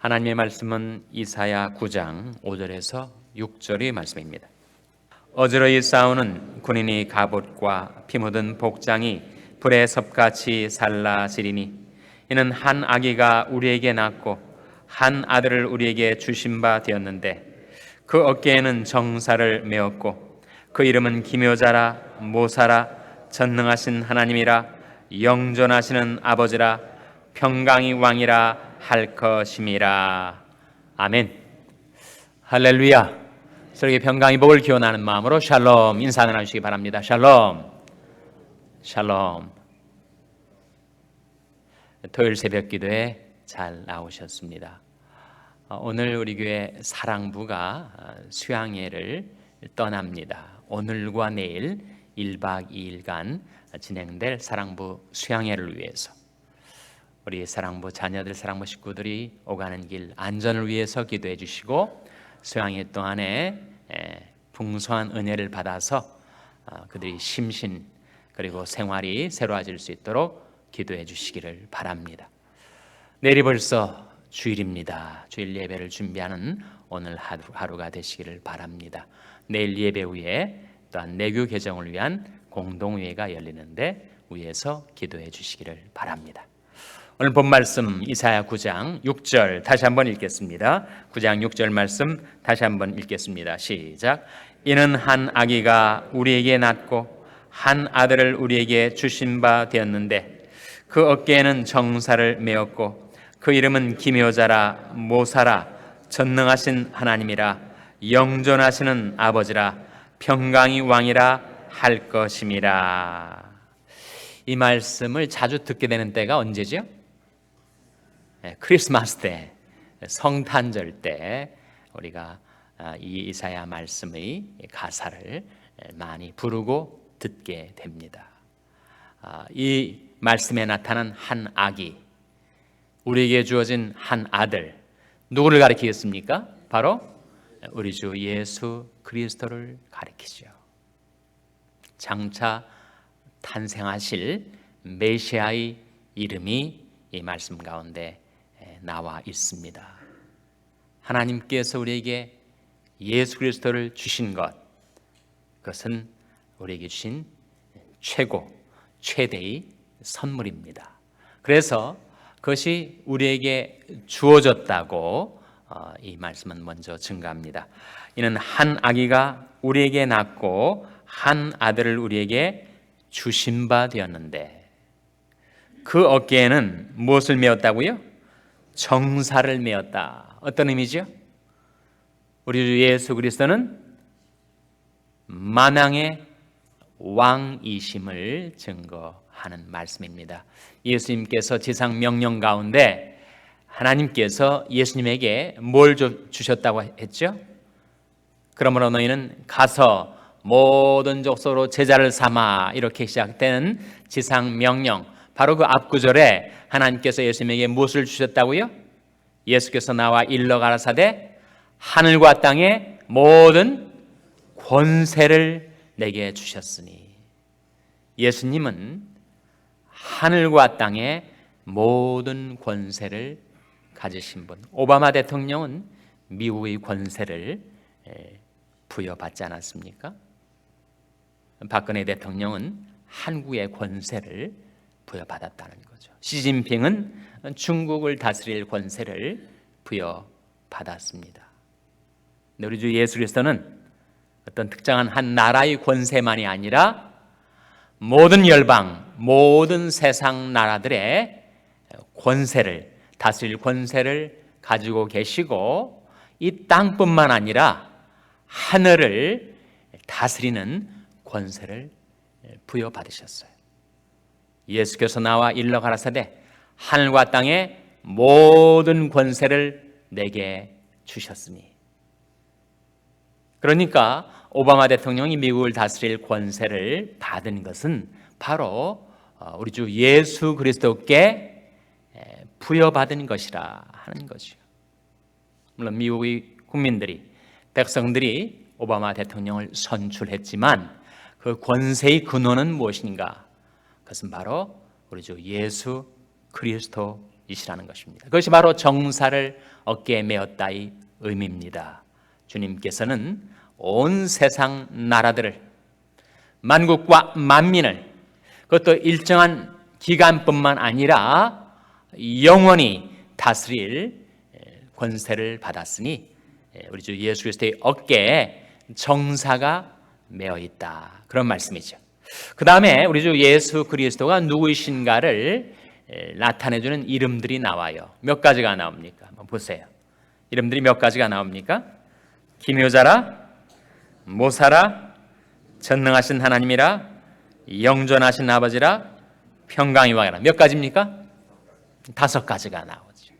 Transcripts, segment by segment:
하나님의 말씀은 이사야 9장 5절에서 6절의 말씀입니다. 어지러이 싸우는 군인의 갑옷과 피 묻은 복장이 불의 섭같이 살라지리니 이는 한 아기가 우리에게 낳고 한 아들을 우리에게 주신 바 되었는데 그 어깨에는 정사를 메었고 그 이름은 기묘자라 모사라 전능하신 하나님이라 영존하시는 아버지라 평강의 왕이라 할 것임이라. 아멘. 할렐루야. 서로에게 평강의 복을 기원하는 마음으로 샬롬 인사 나누시기 바랍니다. 샬롬. 샬롬. 토요일 새벽 기도에 잘 나오셨습니다. 오늘 우리 교회 사랑부가 수양회를 떠납니다. 오늘과 내일 1박 2일간 진행될 사랑부 수양회를 위해서 우리 사랑부 자녀들, 사랑부 식구들이 오가는 길 안전을 위해서 기도해 주시고 수양회 동안에 풍성한 은혜를 받아서 그들이 심신 그리고 생활이 새로워질 수 있도록 기도해 주시기를 바랍니다. 내일이 벌써 주일입니다. 주일 예배를 준비하는 오늘 하루가 되시기를 바랍니다. 내일 예배 후에 또한 내교 개정을 위한 공동회의가 열리는데 위에서 기도해 주시기를 바랍니다. 오늘 본 말씀 이사야 9장 6절 다시 한번 읽겠습니다. 9장 6절 말씀 다시 한번 읽겠습니다. 시작. 이는 한 아기가 우리에게 낳고 한 아들을 우리에게 주신 바 되었는데 그 어깨에는 정사를 메었고 그 이름은 기묘자라 모사라 전능하신 하나님이라 영존하시는 아버지라 평강의 왕이라 할 것임이라. 이 말씀을 자주 듣게 되는 때가 언제죠? 크리스마스 때, 성탄절 때 우리가 이 이사야 말씀의 가사를 많이 부르고 듣게 됩니다. 이 말씀에 나타난 한 아기, 우리에게 주어진 한 아들, 누구를 가리키겠습니까? 바로 우리 주 예수 그리스도를 가리키죠. 장차 탄생하실 메시아의 이름이 이 말씀 가운데 나와 있습니다. 하나님께서 우리에게 예수 그리스도를 주신 것, 그것은 우리에게 주신 최대의 선물입니다. 그래서 그것이 우리에게 주어졌다고 이 말씀은 먼저 증가합니다. 이는 한 아기가 우리에게 낳고 한 아들을 우리에게 주신 바 되었는데 그 어깨에는 무엇을 메었다고요? 정사를 메었다. 어떤 의미죠? 우리 주 예수 그리스도는 만왕의 왕이심을 증거하는 말씀입니다. 예수님께서 지상 명령 가운데 하나님께서 예수님에게 뭘 주셨다고 했죠? 그러므로 너희는 가서 모든 족속으로 제자를 삼아, 이렇게 시작되는 지상 명령, 바로 그 앞구절에 하나님께서 예수님에게 무엇을 주셨다고요? 예수께서 나와 일러 가라사대 하늘과 땅의 모든 권세를 내게 주셨으니. 예수님은 하늘과 땅의 모든 권세를 가지신 분. 오바마 대통령은 미국의 권세를 부여받지 않았습니까? 박근혜 대통령은 한국의 권세를 부여받았다는 거죠. 시진핑은 중국을 다스릴 권세를 부여받았습니다. 우리 주 예수 그리스도는 어떤 특정한 한 나라의 권세만이 아니라 모든 열방, 모든 세상 나라들의 권세를, 다스릴 권세를 가지고 계시고 이 땅뿐만 아니라 하늘을 다스리는 권세를 부여받으셨어요. 예수께서 나와 일러 가라사대 하늘과 땅의 모든 권세를 내게 주셨으니. 그러니까 오바마 대통령이 미국을 다스릴 권세를 받은 것은 바로 우리 주 예수 그리스도께 부여받은 것이라 하는 것이요. 물론 미국의 국민들이, 백성들이 오바마 대통령을 선출했지만 그 권세의 근원은 무엇인가? 그것은 바로 우리 주 예수 그리스도였습니다. 이시라는 것입니다. 그것이 바로 정사를 어깨에 메었다의 의미입니다. 주님께서는 온 세상 나라들을, 만국과 만민을, 그것도 일정한 기간뿐만 아니라 영원히 다스릴 권세를 받았으니 우리 주 예수 그리스도의 어깨에 정사가 메어 있다, 그런 말씀이죠. 그 다음에 우리 주 예수 그리스도가 누구이신가를 나타내주는 이름들이 나와요. 몇 가지가 나옵니까? 한번 보세요. 이름들이 몇 가지가 나옵니까? 기묘자라, 모사라, 전능하신 하나님이라, 영존하신 아버지라, 평강의 왕이라. 몇 가지입니까? 5가지가 나오죠.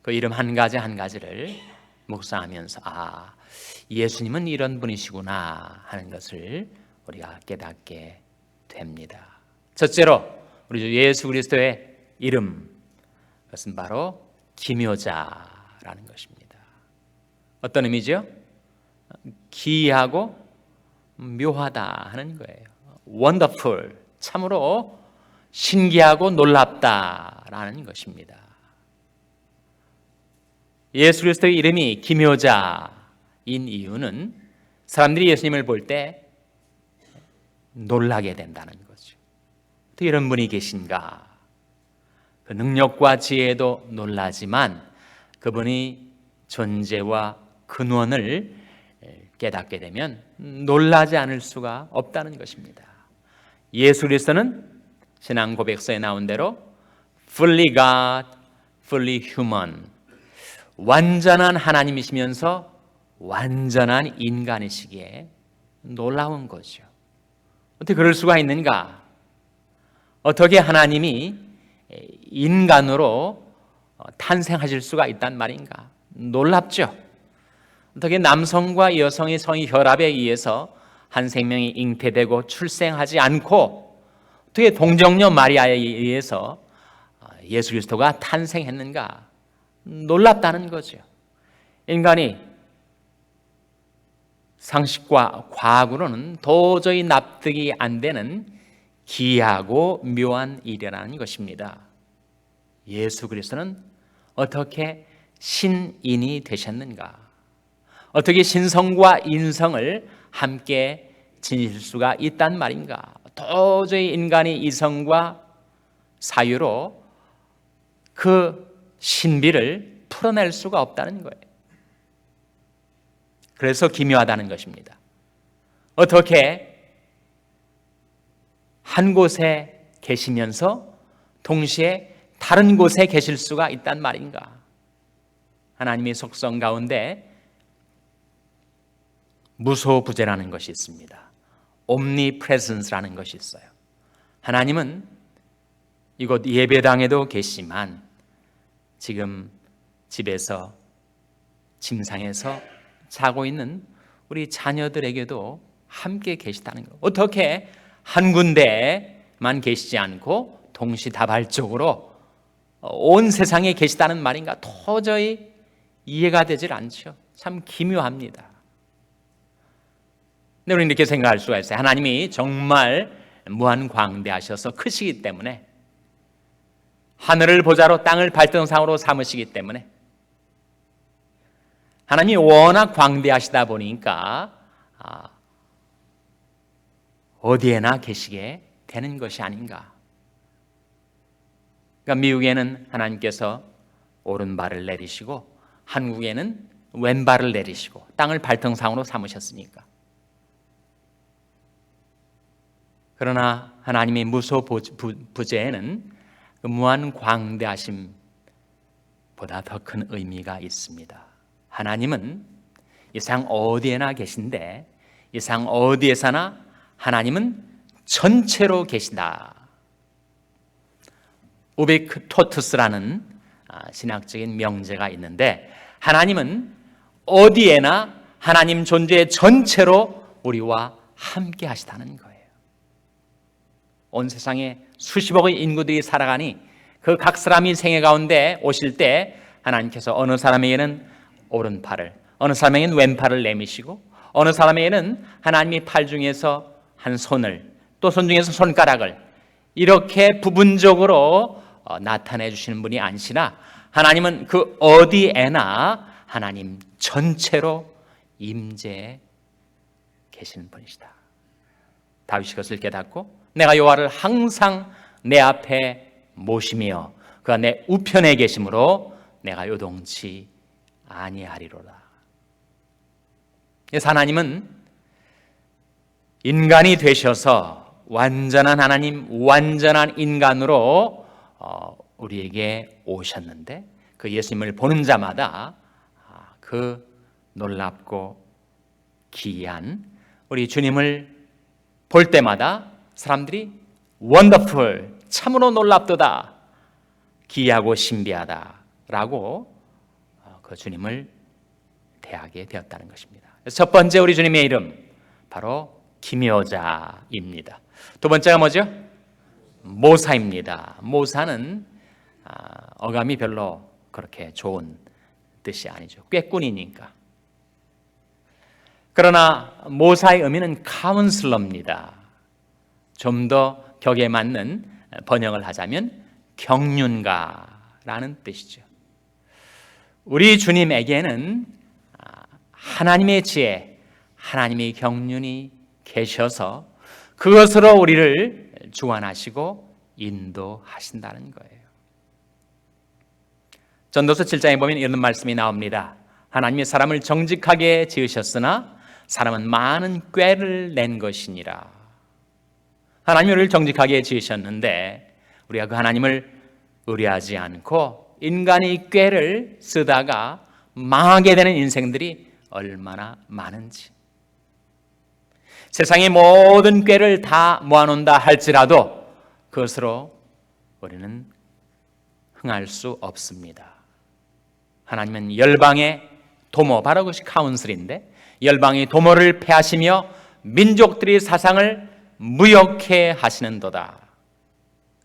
그 이름 한 가지 한 가지를 묵상하면서 예수님은 이런 분이시구나 하는 것을 우리가 깨닫게 됩니다. 첫째로 우리 주 예수 그리스도의 이름, 그것은 바로 기묘자라는 것입니다. 어떤 의미죠? 기이하고 묘하다 하는 거예요. wonderful, 참으로 신기하고 놀랍다라는 것입니다. 예수 그리스도의 이름이 기묘자인 이유는 사람들이 예수님을 볼 때 놀라게 된다는 거죠. 어떻게 이런 분이 계신가? 그 능력과 지혜도 놀라지만 그분이 존재와 근원을 깨닫게 되면 놀라지 않을 수가 없다는 것입니다. 예수 그리스도는 신앙 고백서에 나온 대로 fully God, fully human, 완전한 하나님이시면서 완전한 인간이시기에 놀라운 거죠. 어떻게 그럴 수가 있는가? 어떻게 하나님이 인간으로 탄생하실 수가 있단 말인가? 놀랍죠. 어떻게 남성과 여성의 성의 혈합에 의해서 한 생명이 잉태되고 출생하지 않고 어떻게 동정녀 마리아에 의해서 예수 그리스도가 탄생했는가? 놀랍다는 거죠. 인간이 상식과 과학으로는 도저히 납득이 안 되는 기이하고 묘한 일이라는 것입니다. 예수 그리스도는 어떻게 신인이 되셨는가? 어떻게 신성과 인성을 함께 지니실 수가 있단 말인가? 도저히 인간이 이성과 사유로 그 신비를 풀어낼 수가 없다는 거예요. 그래서 기묘하다는 것입니다. 어떻게 한 곳에 계시면서 동시에 다른 곳에 계실 수가 있단 말인가? 하나님의 속성 가운데 무소부재라는 것이 있습니다. omnipresence라는 것이 있어요. 하나님은 이곳 예배당에도 계시지만 지금 집에서 침상에서 자고 있는 우리 자녀들에게도 함께 계시다는 것. 어떻게 한 군데만 계시지 않고 동시다발적으로 온 세상에 계시다는 말인가? 도저히 이해가 되질 않죠. 참 기묘합니다. 근데 우리는 이렇게 생각할 수가 있어요. 하나님이 정말 무한광대하셔서 크시기 때문에, 하늘을 보좌로 땅을 발등상으로 삼으시기 때문에, 하나님이 워낙 광대하시다 보니까 어디에나 계시게 되는 것이 아닌가. 그러니까 미국에는 하나님께서 오른발을 내리시고 한국에는 왼발을 내리시고 땅을 발등상으로 삼으셨으니까. 그러나 하나님의 무소부재에는 그 무한 광대하심보다 더 큰 의미가 있습니다. 하나님은 이 세상 어디에나 계신데 이 세상 어디에서나 하나님은 전체로 계신다. 우비크토투스라는 신학적인 명제가 있는데, 하나님은 어디에나 하나님 존재 전체로 우리와 함께 하시다는 거예요. 온 세상에 수십억의 인구들이 살아가니 그 각 사람이 생애 가운데 오실 때 하나님께서 어느 사람에게는 오른팔을, 어느 사람에게는 왼팔을 내미시고 어느 사람에게는 하나님의 팔 중에서 한 손을, 또 손 중에서 손가락을 이렇게 부분적으로 나타내 주시는 분이 아니시라 하나님은 그 어디에나 하나님 전체로 임재해 계시는 분이시다. 다윗이 그것을 깨닫고 내가 여호와를 항상 내 앞에 모시며 그가 내 우편에 계심으로 내가 요동치 아니하리로다. 그래서 하나님은 인간이 되셔서 완전한 하나님, 완전한 인간으로 우리에게 오셨는데 그 예수님을 보는 자마다 그 놀랍고 기이한 우리 주님을 볼 때마다 사람들이 원더풀, 참으로 놀랍도다, 기이하고 신비하다라고 그 주님을 대하게 되었다는 것입니다. 첫 번째 우리 주님의 이름 바로 기묘자입니다. 두 번째가 뭐죠? 모사입니다. 모사는 어감이 별로 그렇게 좋은 뜻이 아니죠. 꾀꾼이니까. 그러나 모사의 의미는 카운슬러입니다. 좀 더 격에 맞는 번역을 하자면 경륜가라는 뜻이죠. 우리 주님에게는 하나님의 지혜, 하나님의 경륜이 계셔서 그것으로 우리를 주관하시고 인도하신다는 거예요. 전도서 7장에 보면 이런 말씀이 나옵니다. 하나님이 사람을 정직하게 지으셨으나 사람은 많은 꾀를 낸 것이니라. 하나님이 우리를 정직하게 지으셨는데 우리가 그 하나님을 의뢰하지 않고 인간의 꾀를 쓰다가 망하게 되는 인생들이 얼마나 많은지. 세상의 모든 꾀를 다 모아놓는다 할지라도 그것으로 우리는 흥할 수 없습니다. 하나님은 열방의 도모, 바로 그것이 카운슬인데 열방의 도모를 폐하시며 민족들의 사상을 무역해 하시는도다.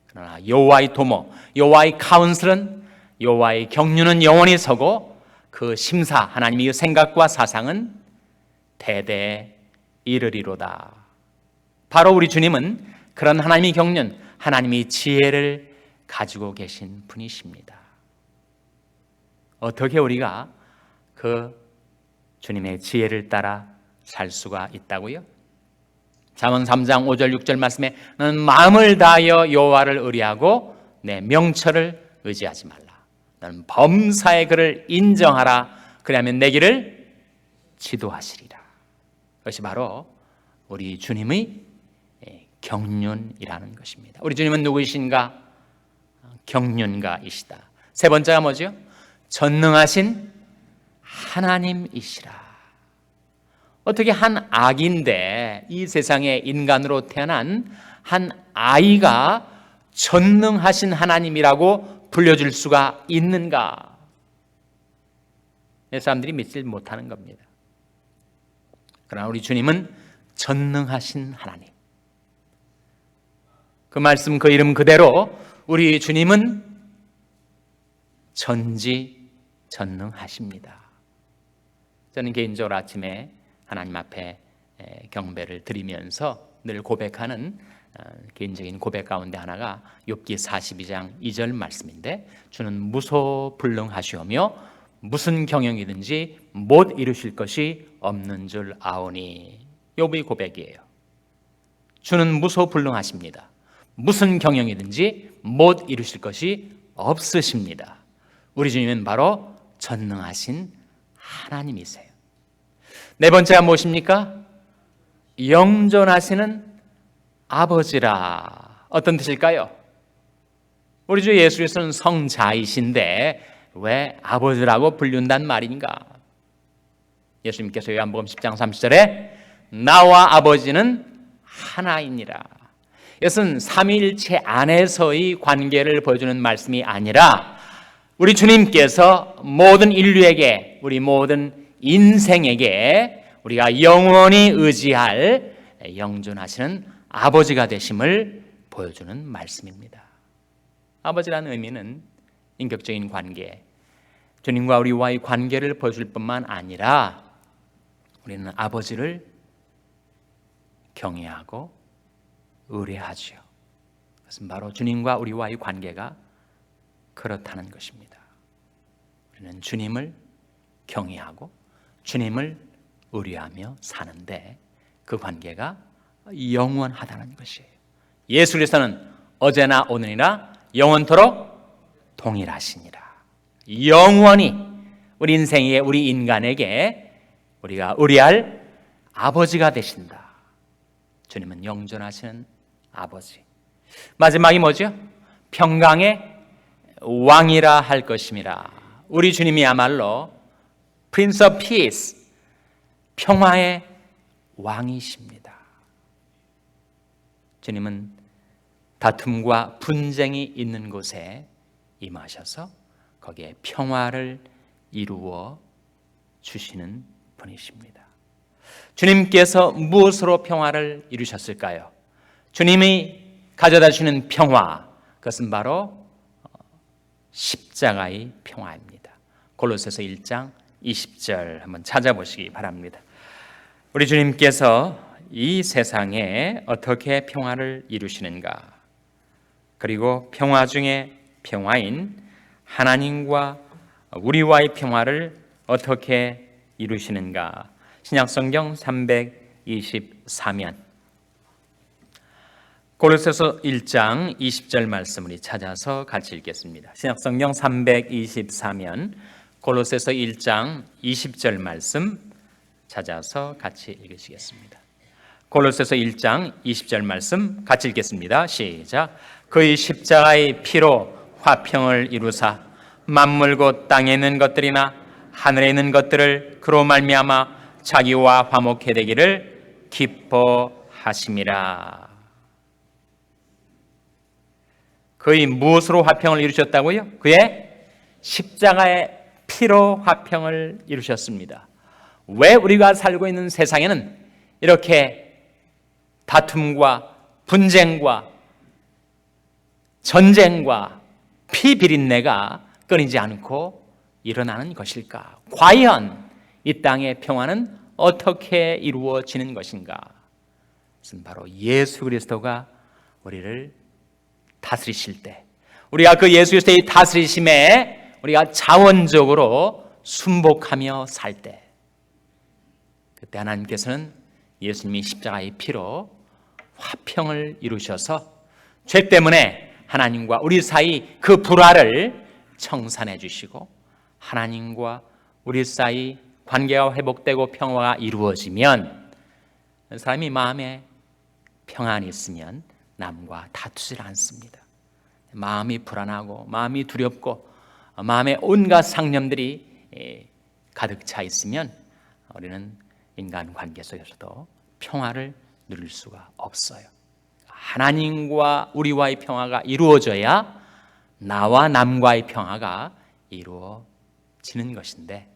그러나 여호와의 도모, 여호와의 카운슬은, 여호와의 경륜은 영원히 서고 그 심사, 하나님의 생각과 사상은 대대에 이르리로다. 바로 우리 주님은 그런 하나님의 경륜, 하나님의 지혜를 가지고 계신 분이십니다. 어떻게 우리가 그 주님의 지혜를 따라 살 수가 있다고요? 잠언 3장 5절 6절 말씀에 너는 마음을 다하여 여호와를 의뢰하고 내 명철을 의지하지 말라. 너는 범사의 그를 인정하라. 그리하면 내 길을 지도하시리라. 그것이 바로 우리 주님의 경륜이라는 것입니다. 우리 주님은 누구이신가? 경륜가이시다. 세 번째가 뭐죠? 전능하신 하나님이시라. 어떻게 한 아기인데 이 세상에 인간으로 태어난 한 아이가 전능하신 하나님이라고 불려줄 수가 있는가? 사람들이 믿지 못하는 겁니다. 그러나 우리 주님은 전능하신 하나님. 그 말씀, 그 이름 그대로 우리 주님은 전지전능하십니다. 저는 개인적으로 아침에 하나님 앞에 경배를 드리면서 늘 고백하는 개인적인 고백 가운데 하나가 욥기 42장 2절 말씀인데 주는 무소불능하시오며 무슨 경영이든지 못 이루실 것이 없는 줄 아오니. 욥의 고백이에요. 주는 무소불능하십니다. 무슨 경영이든지 못 이루실 것이 없으십니다. 우리 주님은 바로 전능하신 하나님이세요. 네 번째가 무엇입니까? 영존하시는 아버지라. 어떤 뜻일까요? 우리 주 예수 그리스도는 성자이신데 왜 아버지라고 불린단 말인가? 예수님께서 요한복음 10장 30절에 나와 아버지는 하나이니라. 이것은 삼위일체 안에서의 관계를 보여주는 말씀이 아니라 우리 주님께서 모든 인류에게, 우리 모든 인생에게 우리가 영원히 의지할 영존하시는 아버지가 되심을 보여주는 말씀입니다. 아버지라는 의미는 인격적인 관계, 주님과 우리와의 관계를 보여줄 뿐만 아니라 우리는 아버지를 경외하고 의뢰하죠. 그것은 바로 주님과 우리와의 관계가 그렇다는 것입니다. 우리는 주님을 경외하고 주님을 의뢰하며 사는데 그 관계가 영원하다는 것이에요. 예수 그리스도는 어제나 오늘이나 영원토록 동일하시니라. 영원히 우리 인생에, 우리 인간에게 우리가 의뢰할 아버지가 되신다. 주님은 영존하시는 아버지. 마지막이 뭐죠? 평강의 왕이라 할 것임이라. 우리 주님이야말로 Prince of Peace, 평화의 왕이십니다. 주님은 다툼과 분쟁이 있는 곳에 임하셔서 거기에 평화를 이루어 주시는 분이십니다. 주님께서 무엇으로 평화를 이루셨을까요? 주님이 가져다 주시는 평화, 그것은 바로 십자가의 평화입니다. 골로새서 1장 20절 한번 찾아보시기 바랍니다. 우리 주님께서 이 세상에 어떻게 평화를 이루시는가, 그리고 평화 중에 평화인 하나님과 우리와의 평화를 어떻게 이루시는가. 신약성경 324면 골로새서 1장 20절 말씀 우리 찾아서 같이 읽겠습니다. 신약성경 324면 골로새서 1장 20절 말씀 찾아서 같이 읽으시겠습니다. 골로새서 1장 20절 말씀 같이 읽겠습니다. 시작. 그의 십자가의 피로 화평을 이루사 만물 곧 땅에 있는 것들이나 하늘에 있는 것들을 그로 말미암아 자기와 화목해 되기를 기뻐하심이라. 그의 무엇으로 화평을 이루셨다고요? 그의 십자가의 피로 화평을 이루셨습니다. 왜 우리가 살고 있는 세상에는 이렇게 다툼과 분쟁과 전쟁과 피비린내가 끊이지 않고 일어나는 것일까? 과연 이 땅의 평화는 어떻게 이루어지는 것인가? 그것은 바로 예수 그리스도가 우리를 다스리실 때, 우리가 그 예수 그리스도의 다스리심에 우리가 자원적으로 순복하며 살 때, 그때 하나님께서는 예수님이 십자가의 피로 화평을 이루셔서 죄 때문에 하나님과 우리 사이 그 불화를 청산해 주시고 하나님과 우리 사이 관계가 회복되고 평화가 이루어지면 사람이 마음에 평안이 있으면 남과 다투질 않습니다. 마음이 불안하고 마음이 두렵고 마음에 온갖 상념들이 가득 차 있으면 우리는 인간관계 속에서도 평화를 누릴 수가 없어요. 하나님과 우리와의 평화가 이루어져야 나와 남과의 평화가 이루어지는 것인데,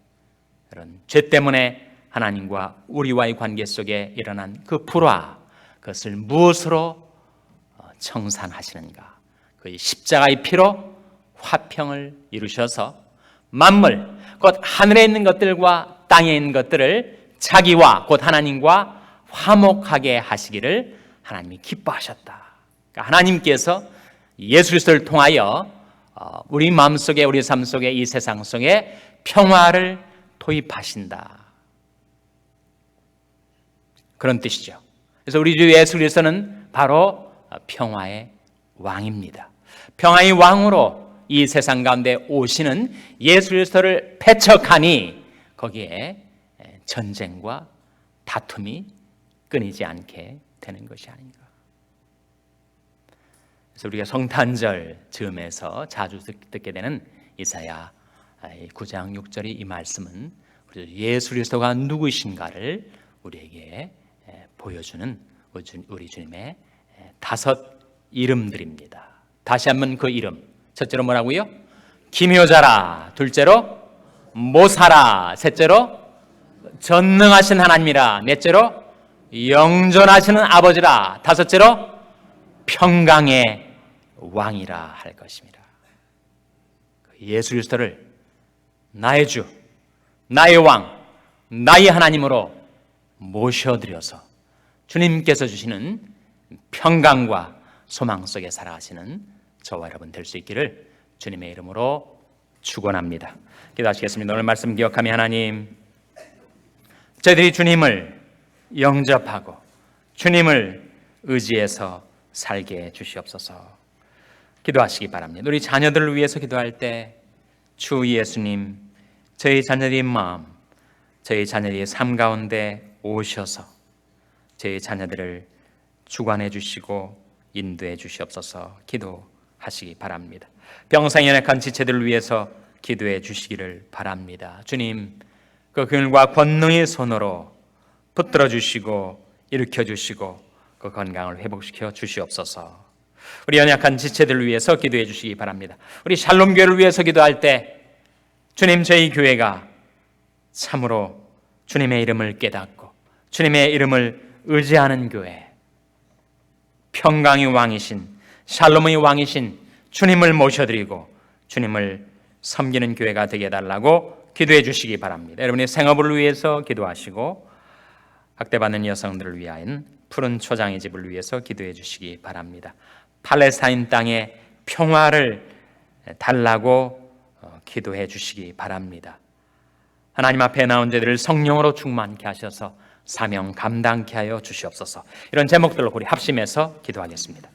그런 죄 때문에 하나님과 우리와의 관계 속에 일어난 그 불화, 그것을 무엇으로 청산하시는가? 그 십자가의 피로 화평을 이루셔서 만물, 곧 하늘에 있는 것들과 땅에 있는 것들을 자기와 곧 하나님과 화목하게 하시기를 하나님이 기뻐하셨다. 그러니까 하나님께서 예수 그리스도를 통하여 우리 마음속에, 우리 삶 속에, 이 세상 속에 평화를 도입하신다, 그런 뜻이죠. 그래서 우리 주 예수 그리스도는 바로 평화의 왕입니다. 평화의 왕으로 이 세상 가운데 오시는 예수 그리스도를 배척하니 거기에 전쟁과 다툼이 끊이지 않게 되는 것이 아닌가. 그래서 우리가 성탄절 즈음에서 자주 듣게 되는 이사야 9장 6절의 이 말씀은 예수 그리스도가 누구신가를 우리에게 보여주는 우리 주님의 5 이름들입니다. 다시 한번 그 이름, 첫째로 뭐라고요? 기묘자라, 둘째로 모사라, 셋째로 전능하신 하나님이라, 넷째로 영존하시는 아버지라, 다섯째로 평강의 왕이라 할 것입니다. 예수 그리스도를 나의 주, 나의 왕, 나의 하나님으로 모셔드려서 주님께서 주시는 평강과 소망 속에 살아가시는 저와 여러분 될 수 있기를 주님의 이름으로 축원합니다. 기도하시겠습니다. 오늘 말씀 기억하며 하나님, 저희들이 주님을 영접하고 주님을 의지해서 살게 해 주시옵소서. 기도하시기 바랍니다. 우리 자녀들을 위해서 기도할 때 주 예수님, 저희 자녀들의 마음, 저희 자녀들의 삶 가운데 오셔서 저희 자녀들을 주관해 주시고 인도해 주시옵소서. 기도하시기 바랍니다. 병상에 연약한 지체들을 위해서 기도해 주시기를 바랍니다. 주님, 그 긍휼과 권능의 손으로 붙들어 주시고 일으켜 주시고 그 건강을 회복시켜 주시옵소서. 우리 연약한 지체들을 위해서 기도해 주시기 바랍니다. 우리 샬롬 교회를 위해서 기도할 때 주님, 저희 교회가 참으로 주님의 이름을 깨닫고 주님의 이름을 의지하는 교회, 평강의 왕이신 샬롬의 왕이신 주님을 모셔드리고 주님을 섬기는 교회가 되게 해달라고 기도해 주시기 바랍니다. 여러분의 생업을 위해서 기도하시고 학대받는 여성들을 위한 푸른 초장의 집을 위해서 기도해 주시기 바랍니다. 팔레스타인 땅에 평화를 달라고 기도해 주시기 바랍니다. 하나님 앞에 나온 저들을 성령으로 충만케 하셔서 사명 감당케 하여 주시옵소서. 이런 제목들로 우리 합심해서 기도하겠습니다.